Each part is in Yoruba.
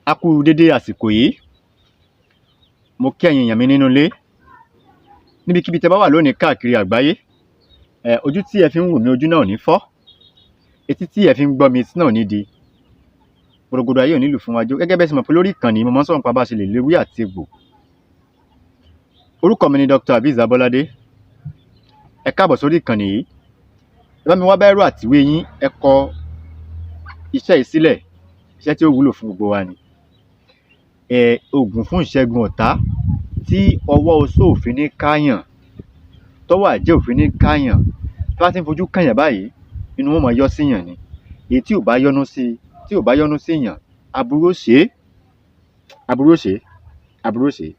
A kú dédé àsìkò yìí. Mo kí ẹ̀yin èèyàn mi nínú ilé. Níbikíbi tẹ́ bá wà lónìí káàkiri àgbáyé. Ojú tí ẹ fi ń wò mí, ojú náà ò ní fọ́. Etí tí ẹ fi ń gbọ́ mi, etí náà ò ní di. Gbòrògbòdò ayé ò ní lù fún wa jó. Gẹ́gẹ́ bẹ́ẹ̀ sì mọ̀ pé lórí ìkànnì mo máa ń sọ̀rọ̀ nípa bá a ṣe lè léwé àti egbò. Orúkọ mi ni Dr. Abiz Abolade. Ẹ káàbọ̀ sórí ìkànnì yìí. Ẹ bá mi wá báírò àtìwé yín, ẹ kọ iṣẹ́ yìí sílẹ̀. Iṣẹ́ tí ó wúlò fún gbogbo wa ni. Ògùn fún ìṣẹ́gun ọ̀tá tí ọwọ́ oṣó òfin ní káyàn, tọ́wọ́ àjẹ́ òfin ní káyàn, tí wọ́n ti ń fojú kàyàn báyìí, inú wọn máa yọ síyàn ni. Èyí tí ò bá yọnu sí yàn, aburú ó ṣe é, aburú ó ṣe é, aburú ó ṣe é.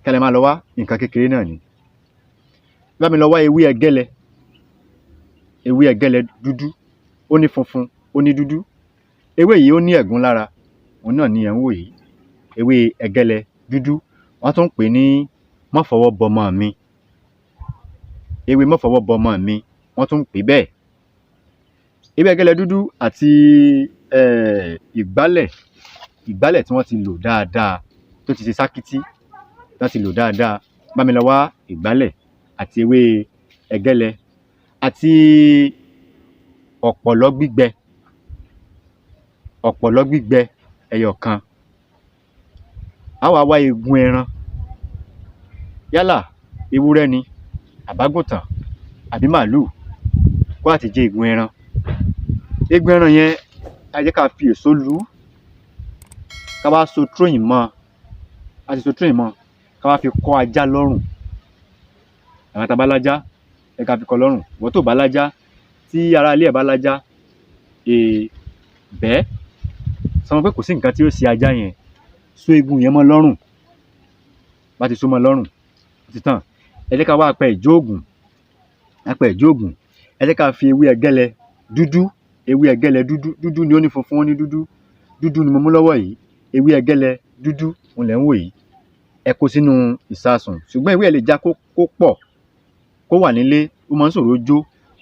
Kẹ́lẹ́ máa lọ wá nǹkan kékeré náà ni. Bá mi lọ wá ewé ẹgẹ́lẹ́ dúdú, ó ní funfun, ó ní dúdú. Ewé yìí ó ní ẹ̀gún lára, òun náà ni ẹ̀ ń wò yìí. Ewé ẹgẹ́lẹ́ dúdú, wọ́n tún ń pè ní mọ́fọwọ́ bọmọ mi. Ewé mọ́fọwọ́ bọmọ mi, wọ́n tún ń pè bẹ́ẹ̀. Ewé ẹgẹ́lẹ́ dúdú àti ìgbálẹ̀ tí wọ́n ti lò dáadáa, tó ti ṣe sákítí, tí wọ́n ti lò dáadáa. Bá mi lọ wá ìgbálẹ̀ àti ewé ẹgẹ́lẹ́ àti ọ̀pọ̀lọ́ gbígbẹ ẹyọ kan. A wá wá eegun ẹran, yálà ewúrẹ́ ni, àbágùntàn àbí màálù, kó àti jẹ eegun ẹran. Eegun ẹran yẹn a jẹ́ ká fi èso lù ú, ká wá so tróyìn mọ́, a ti so tróyìn mọ́, ká wá fi kọ́ ajá lọ́rùn. Àwọn tá bá lájá, ẹ ká fi kọ́ lọ́rùn. Ìwọ tó bá lájá, tí ará ilé ẹ̀ bá lájá, bẹ́ẹ̀ sọ pé kò sí nǹkan tí ó ṣe ajá yẹn, so eegun yẹn mọ́ lọ́rùn. Bá ti so mọ́ lọ́rùn, ó ti tán. Ẹ jẹ́ ká wá apẹ ìjó ògùn, ẹ jẹ́ ká fi ewé ẹgẹ́lẹ́ dúdú ni ó ní funfun, ó ní dúdú ni mo mú lọ́wọ́ yìí. Ewé ẹgẹ́lẹ́ dúdú òun lẹ̀ ń wò yìí. Ẹ kó sínú ìsasùn, ṣùgbọ́n ewé ẹ̀ lè já kó pọ̀, kó wà nílé, ó máa ń ṣòro jó.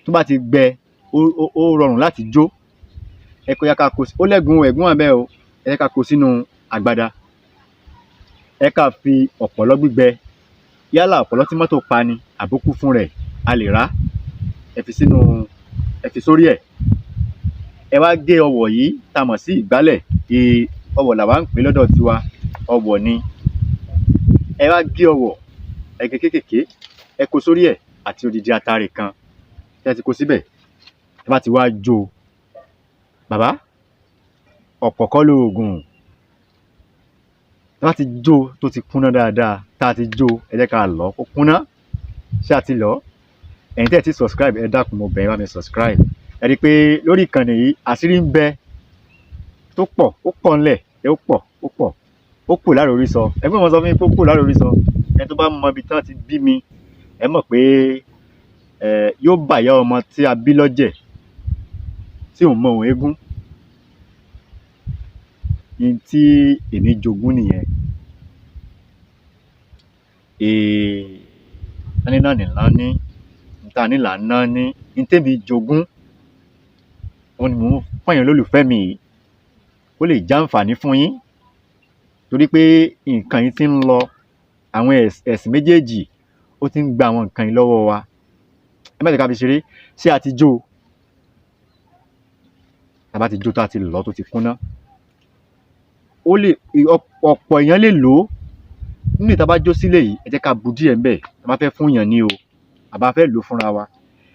Tó bá ti gbẹ, ó rọrùn láti jó. Ẹ kó yá ká kó, ó lẹ́gùn ẹ̀gún abẹ́ o. Ẹ jẹ́ ká kó sínú agbada. Ẹ ká fi ọ̀pọ̀lọ́ gbígbẹ, yálà ọ̀pọ̀lọ́ tí mọ́tò pa ni àbókù fún rẹ̀, a lè rà. Ẹ fi sórí ẹ̀. Ẹ wá gé ọwọ̀ yìí tá mọ̀ sí ìgbálẹ̀. Ọwọ̀ làwa ń pè lọ́dọ̀ tiwa, ọwọ̀ ni. Ẹ wá gé ọwọ̀, ẹ gé kéékèèké, ẹ kó sórí ẹ̀ àti odidi atare kan. Tí ẹ ti kó síbẹ̀, ẹ bá ti wá jó. Bàbá, ọ̀pọ̀ kọ́ lóògùn. Tí wọ́n ti jó tó ti kúnná dáadáa, tá a ti jó, ẹ jẹ́ ká lọ̀ kó kúnná. Ṣé a ti lọ̀? Ẹ̀yin tẹ́ ẹ ti subscribe, ẹ dákun mo bẹ̀ yín, bá mi subscribe. Ẹ rí i pé lórí ìkànnì yìí àṣírí ń bẹ tó pọ̀, ó pọ̀ ńlẹ̀, ó kù lárorí sọ. Ẹ fún mi sọ fún mi pé ó kù lárorí sọ. Ẹni tó bá mọ ibi tí wọ́n ti bí mi, ẹ mọ̀ pé yóò bàyá ọmọ tí a bí lọ́jẹ̀ tí òun mọ òun eégún. Ní tí èmi jogún nìyẹn. Ẹni náà nìlá ní, níta nílà ná ní. Ní tèmi jogún, òun ni mò ń fún ẹ̀yin olólùfẹ́ mi yìí, ó lè jàǹfààní fún yín. Torí pé nǹkan yìí ti ń lọ, àwọn ẹ̀sìn méjèèjì ó ti ń gba àwọn nǹkan yìí lọ́wọ́ wa. Ẹ má jẹ́ ká fi ṣeré. Ṣé a ti jó? Tá bá ti jó, tá a ti lọ̀ tó ti kúnná, ọ̀pọ̀ èèyàn lè lò ó. Nínú ìta bá jó sílẹ̀ yìí, ẹ jẹ́ ká bu díẹ̀ ńbẹ̀. A bá fẹ́ fún yàn ní o, àbá fẹ́ lò fúnra wa,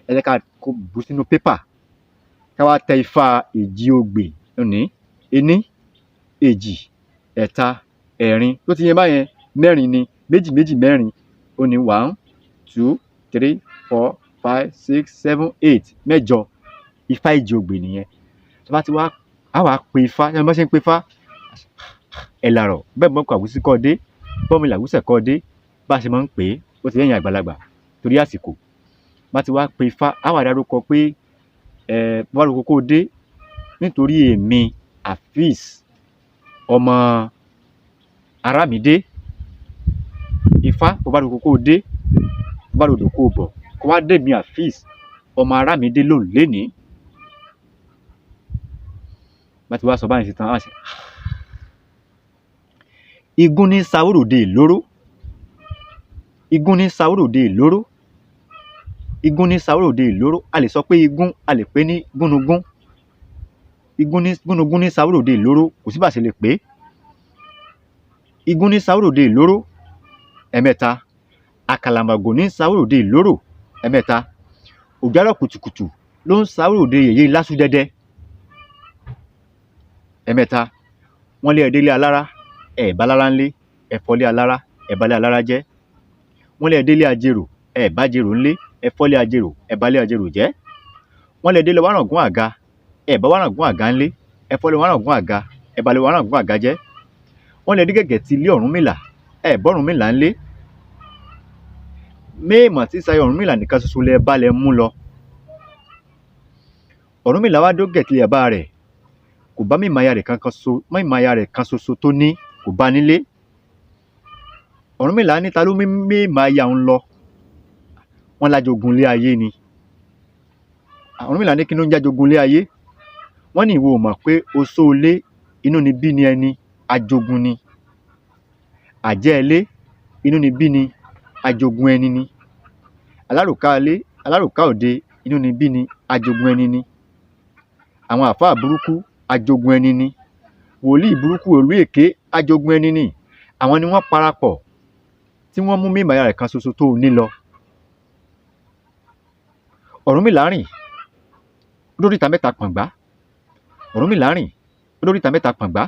ẹ jẹ́ ká bù sínú pépà. Ká wá tẹ ifá èjì ogbè ní 1, 2, 3, 4. Tó ti yẹn báyẹn, 4 ni, 2, 4. Ó ní 1, 2, 3, 4, 5, 6, 7, 8. 8. Ifá èjì ogbè nìyẹn. Tó bá ti wá, a wá pe ifá. Ẹ bá ṣe ń pe ifá, ẹ làrọ̀ bẹ́ẹ̀ mọ́ kó àwùsí kọ́ dé, bọ́ọ̀mù làwùsẹ̀ kọ́ dé. Bá a ṣe máa ń pè é, ó ti yẹ̀yìn àgbàlagbà torí àsìkò. Bá ti wá pe ifá, a wá dárúkọ pé bá lóko kó dé nítorí èmi Hafiz ọmọ Arámidé. Ifá bó bá lóko kó dé, bó bá lòdò kó bọ̀, kó wá dé mi Hafiz ọmọ Arámidé lòun lénìí. Bá ti wá sọ báyìí sí tán, igún ní sáwòròde ìlóró, igún ní sáwòròde ìlóró, igún ní sáwòròde ìlóró. A lè sọ pé igún, a lè pè ní gúnugún. Igún ní gúnugún ní sáwòròde ìlóró, kò sí bá ṣe lè pè. Igún ní sáwòròde ìlóró ẹ̀mẹ́ta. Àkàlàmàgò ní sáwòròde ìlóró ẹ̀mẹ́ta. Òjárọ̀ kùtùkùtù ló ń sáwòròde yèyé lásùdẹ́dẹ́ ẹ̀mẹ́ta. Wọ́n lé ẹ̀dẹ́lé alára, ẹ̀bá lára ńlé, ẹ̀fọ́lé alára, ẹ̀bálé alára jẹ́. Wọ́n lé ẹ̀dẹ́lé ajérò, ẹ̀bá jérò ńlé, ẹ̀fọ́lé ajérò, ẹ̀bálé ajérò jẹ́. Wọ́n lé ẹ̀dẹ́lé wárangún àga, ẹ̀bá wárangún àga ńlé, ẹ̀fọ́lé wárangún àga, ẹ̀bálé wárangún àga jẹ́. Wọ́n lé ẹ̀dẹ́gẹ̀gẹ̀ ti ilé Ọ̀rúnmìlà, ẹ̀bọ́rúnmìlà ńlé. Méèmọ̀ tí sayọ Ọ̀rúnmìlà nìkan ṣoṣo lẹ bá lẹ mú lọ. Ọ̀rúnmìlà wá dógẹ̀ tilẹ̀ bá rẹ̀, kò bá mímáya rẹ̀ kan ṣoṣo tó ní, kò bá nílé. Ọ̀rúnmìlà ní ta ló mímáya ń lọ. Wọ́n lájogun lé ayé ni. Ọ̀rúnmìlà ní kí ló ń jájogun lé ayé. Wọ́n ní ìwọ ò mọ̀ pé oṣó ilé inú ni bí ni ẹni, ajogun ni. Àjẹ́ ilé inú ni bí ni, ajogun ẹni ni. Alárùká ilé, alárùká òde inú ni bí ni, ajogun ẹni ni. Àwọn àfáà burúkú, ajogun ẹni ni. Wòlíì burúkú, òlú èké, ajogun ẹni ni. Àwọn ni wọ́n parapọ̀ tí wọ́n mú mímáya rẹ̀ kan ṣoṣo tó ní lọ. Ọ̀rúnmìlà rìn lóríta mẹ́ta pọ̀ngbá. Ọ̀rúnmìlà rìn lóríta mẹ́ta pọ̀ngbá.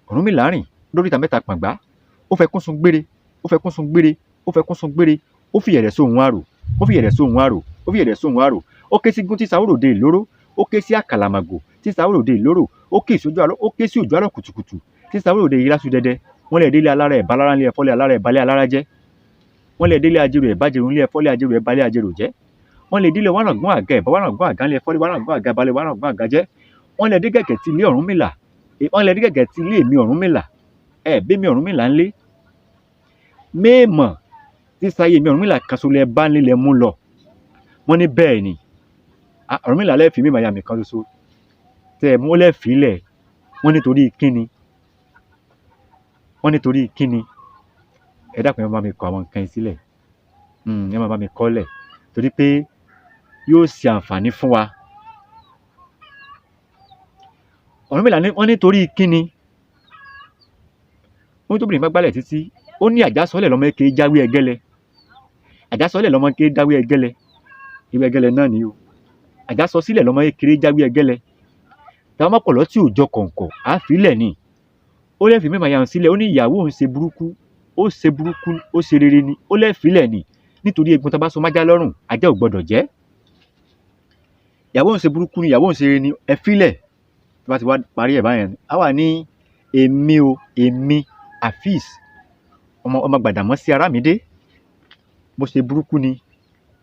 Ọ̀rúnmìlà rìn lóríta mẹ́ta pọ̀ngbá. Ó fẹ́ kún sun gbére, ó fẹ́ kún sun gbére, ó fẹ́ kún sun gbére. Ó fi ẹ̀rẹ̀ sóhun àrò, ó fi ẹ̀rẹ̀ sóhun àrò, ó fi ẹ̀rẹ̀ sóhun àrò. Ó ké sí igún tí sáwòròde ìlóró, ó ké sí àkàlàmàgò tí sáwòròde ìlóró, ó ké sí òjò àrọ̀ kùtùkùtù tí sáwòròde yèyé lásùdẹ́dẹ́. Wọ́n lé ẹ̀dẹ́lé alára, ẹ̀bá lára ńlé, ẹ̀fọ́lé alára, ẹ̀bálé alára jẹ́. Wọ́n lé ẹ̀dẹ́lé ajérò, ẹ̀bá jérò ńlé, ẹ̀fọ́lé ajérò, ẹ̀bálé ajérò jẹ́. Wọ́n lé ẹ̀dẹ́lé wárangún àga, ẹ̀bá wárangún àga ńlé, ẹ̀fọ́lé wárangún àga, ẹ̀bálé wárangún àga jẹ́. Wọ́n lé ẹ̀dẹ́gẹ̀gẹ̀ ti ilé Ọ̀rúnmìlà, wọ́n lé ẹ̀dẹ́gẹ̀gẹ̀ ti ilé mi Ọ̀rúnmìlà, ẹ̀bẹ́mi Ọ̀rúnmìlà ńlé. Méèmọ̀ tí sayé mi Ọ̀rúnmìlà kan ṣoṣo lẹ bá ńlé lẹ mú lọ. Wọ́n ní bẹ́ẹ̀ ni. Ọ̀rúnmìlà lẹ́ẹ̀fì mímáya mi kan ṣoṣo tẹ́ ẹ mú lẹ́ẹ̀fì lẹ̀. Wọ́n nítorí kíni. Wọ́n nítorí kíni. Ẹ dákun ẹ máa bá mi kọ àwọn nǹkan yìí sílẹ̀. Ẹ máa bá mi kọ́ lẹ̀ torí pé yóò ṣe àǹfààní fún wa. Ọ̀rúnmìlà ní wọ́n nítorí kíni. Wọ́n tóbi nígbà gbálẹ̀ títí. Ó ní àjàsọ́lẹ̀ lọ́mọ eke jáwé ẹgẹ́lẹ́. Àjàsọ́lẹ̀ lọ́mọ eke jáwé ẹgẹ́lẹ́. Ìwé ẹgẹ́lẹ́ náà ni o. Àjàsọ́sílẹ̀ lọ́mọ ekere jáwé ẹgẹ́lẹ́. Táwọn mọ̀pọ̀lọ́ tí ò jọ kọ̀ǹkọ̀ á fílẹ̀ ni. Ó lẹ́ẹ̀fì mímáya hàn sílẹ̀. Ó ní ìyàwó òun ṣe burúkú, ó ṣe rere ni. Ó lẹ́ẹ̀fìlẹ̀ ni nítorí egun tó bá so májá lọ́rùn, ajá ò gbọdọ̀ jẹ́. Ìyàwó òun ṣe burúkú ni, ìyàwó òun ṣe rere ni, ẹ fílẹ̀. Tó bá ti wá parí ẹ̀ báyẹn, á wà ní èmi Afeez ọmọ Gbàdàmọ́sí Arámidé. Mo ṣe burúkú ni,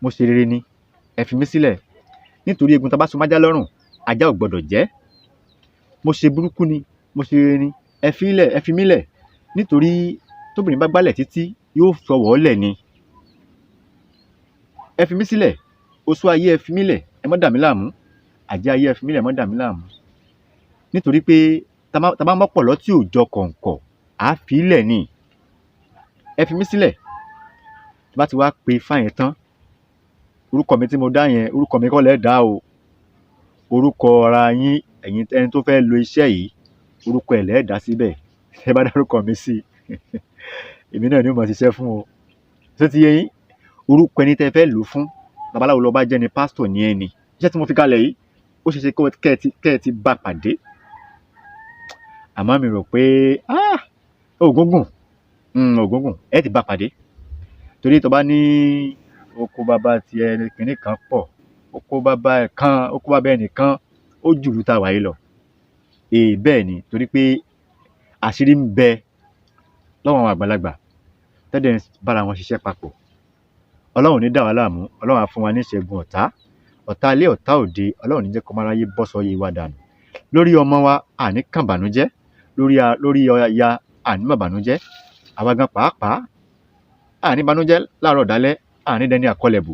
mo ṣe rere ni, ẹ fi mí sílẹ̀. Nítorí egun tó bá so májá lọ́rùn, ajá ò gbọdọ̀ jẹ́. Mo ṣe burúkú ni, mo ṣe rere ni, ẹ fílẹ̀, ẹ fi mí lẹ̀. Nítorí tóbìnrin bá gbálẹ̀ títí yóò fọwọ́ lẹ̀ ni. Ẹ fi mí sílẹ̀. Oṣó ayé ẹ fi mí lẹ̀, ẹ má dà mí láàmú. Àjẹ́ ayé ẹ fi mí lẹ̀, ẹ má dà mí láàmú. Nítorí pé tá bá mọ̀pọ̀lọ́ tí ò jọ kọ̀ǹkọ̀ á fi lẹ̀ ni. Ẹ fi mí sílẹ̀. Tó bá ti wá pe ifá yẹn tán, orúkọ mi tí mo dá yẹn, orúkọ mi kọ́ lẹ́ dá o. Orúkọ ara yín, ẹ̀yin ẹni tó fẹ́ lo iṣẹ́ yìí, orúkọ ẹ̀ lẹ́ dá síbẹ̀. Ẹ bá dárúkọ mi sí èmi náà ni ó mọ̀ ṣiṣẹ́ fún o. Ṣé ti yé yín? Orúkọ ẹni tẹ́ fẹ́ lò fún, babaláwo ló bá jẹ́ ni, pásítọ̀ ni ẹni. Iṣẹ́ tí mo fi kalẹ̀ yìí, ó ṣeéṣe kẹ́ ẹ ti bá pàdé. Àmọ́ mi rò pé ògúngùn ẹ ti bá pàdé. Torí tó bá ní oko bàbá ti ẹni kìíní kan pọ̀, oko bàbá ẹnìkan ó jùlù tá a wáyé lọ. Bẹ́ẹ̀ ni, torí pé àṣírí ń bẹ lọ́wọ́ àwọn àgbàlagbà tẹ́lẹ̀ ń bára wọn ṣiṣẹ́ papọ̀. Ọlọ́run ní dà wá láàmú, Ọlọ́run á fún wa ní ìṣẹ́gun ọ̀tá ilé ọ̀tá òde. Ọlọ́run ní jẹ́ kó máa ráyé bọ́ sọ́yé wa dànù. Lórí ọmọ wa àní kàn bànújẹ́, lórí aya àní má bànújẹ́. Àwa gan pàápàá àní bànújẹ́ láàárọ̀ dálẹ́, àní dẹni àkọlẹ̀bù,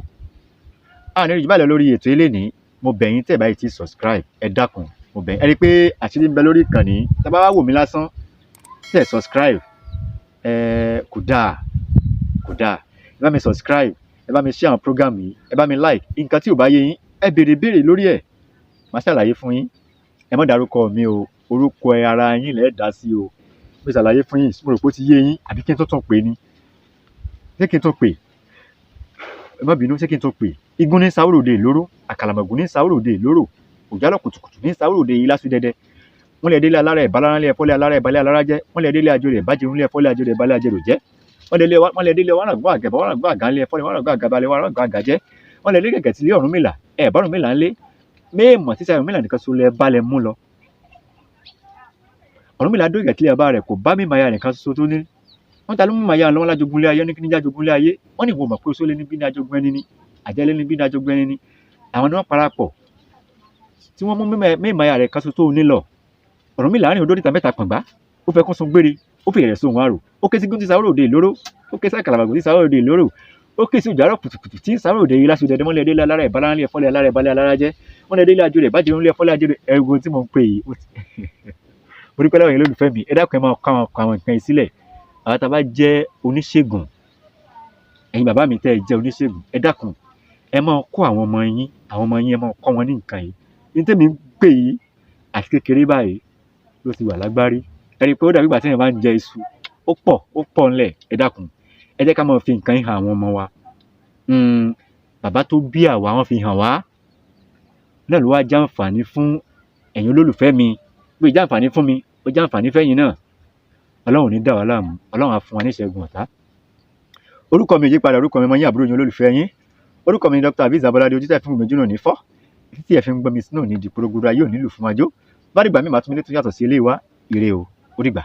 àní rí jùbálẹ̀ lórí ètò eléni. Mo bẹ̀ yín tẹ́ báyìí ti subscribe, ẹ dákun, mo bẹ̀ yín. Ẹ rí i pé àṣírí ń bẹ lórí ìkànnì. Tá bá wá wò mí lásán tẹ́ subscribe, kò dáa kò dáa. Ẹ bá mi subscribe, ẹ bá mi share àwọn program yìí, ẹ bá mi like. Nǹkan tí ò bá yé yín ẹ béèrè lórí ẹ̀, màá ṣàlàyé fún yín. Ẹ má dárúkọ mi o, orúkọ ara yín lẹ́ẹ̀ dá sí o. Mo ṣàlàyé fún yín, mo rò pé ó ti yé yín àbí kí n tún pè ní? Ṣé kí n tún pè? Ẹ má bínú, ṣé kí n tún pè? Igun ní sáwòròde ìlóró, àkàlàmọ̀gùn ní sáwòròde ìlóró, òjálọ̀ kùtùkùtù ní sáwòròde ìlàsù dẹdẹ. Wọ́n lè délé alára ìbálára lé ẹ̀fọ́lé alára ìbálẹ̀ alára jẹ́. Wọ́n lè délé àjòrè ìbájẹun lé ẹ̀fọ́lé àjòrè ìbálẹ̀ àjẹrò jẹ́. Wọ́n lè délé wọ́n àgbọ̀ àgẹ̀bọ̀ wọ́n àgbọ̀ àgà lé ẹ̀fọ́lé wọ́n àgbọ̀ àgàbalẹ̀ wọ́n àgbọ̀ àgà jẹ́. Wọ́n lè délé gẹ̀gẹ̀ tí lé Ọ̀rúnmìlà ẹ̀ bá Ọ̀rúnmìlà ń lé. Méèmọ̀ títí Ọ̀rúnmìlà nìkan so lẹ bá lẹ mú lọ. Ọ̀rúnmìlà dó gẹ̀gẹ̀ tí lé bá rẹ̀ kò bá mímọ̀ ya nìkan so tó ní. Wọ́n ta ló mú màyà lọ́wọ́ lájogún lé ayé ní kí ní jájogún lé ayé. Wọ́n ní ìwọ̀n mọ̀ pé oṣó lé ní bí ní ajogun ẹni ní, àjẹ́lé ní bí ní ajogun ẹni ní. Àwọn ni wọ́n parapọ̀ tí wọ́n mú mímọ̀ ya rẹ̀ kan so tó ní lọ. Ọ̀rúnmìlà rìn odó níta mẹ́ta pọ̀ngbá, ó fẹ́ kún sun gbére, ó fi ìrẹ̀ sóhun àrò, ó ké sí gún tí sáwòròde ìlóró, ó ké sí àkàlàmọ̀gùn tí sáwòròde ìlóró, ó ké sí òjàrọ̀ kùtùkùtù tí sáwòròde ìlàsù dẹdẹ. Wọ́n lè délé alára ìbálára lé ẹ̀fọ́lé alára ìbálẹ̀ alára jẹ́. Wọ́n lè délé àjòrè ìbájẹun lé ẹ̀fọ́lé àjòrè. Ẹ̀rù tí mo ń pè yìí mo rí pé láwọn èèyàn lólùfẹ́ mi, ẹ dákun ẹ máa kọ àwọn nǹkan yìí sílẹ̀. Àwọn tá a bá jẹ́ oníṣègùn, ẹ̀yin bàbá mi tẹ́ ẹ jẹ́ oníṣègùn, ẹ dákun ẹ máa kọ́ àwọn ọmọ yín ẹ máa kọ́ wọn ní nǹkan yìí. Ní tèmi ń pè yìí àti kékeré báyìí ló ti wà lágbárí. Ẹ rí i pé ó dàbí ìgbà tí èèyàn bá ń jẹ iṣu, ó pọ̀ ńlẹ̀. Ẹ dákun ẹ jẹ́ ká máa fi nǹkan yìí hàn àwọn ọmọ wa. Bàbá tó bí àwa wọ́n fi hàn wá, náà ló wá jàǹfààní fún ẹ̀yin olólùfẹ́ mi. Bí ó jàǹfààní fún mi, ó jàǹfààní fẹ́yìn náà. Ọlọ́run ò ní dà wá láàmú, Ọlọ́run á fún wa ní ìṣẹ́gun ọ̀tá. Orúkọ mi ò yí padà, orúkọ mi ọmọ yín àbúrò yín olólùfẹ́ yín. Orúkọ mi ni Dr. Aviz Abolade, ojú tẹ́ fi ń gbìyànjú náà ní fọ́. Títí ẹ fi ń gbọ́ mi sínú ní di porogodo ayé ò nílùú fún wájú. Bá dìgbà mi màá tún mi létí yàtọ̀ sí ilé wa. Ire o, ó dìgbà.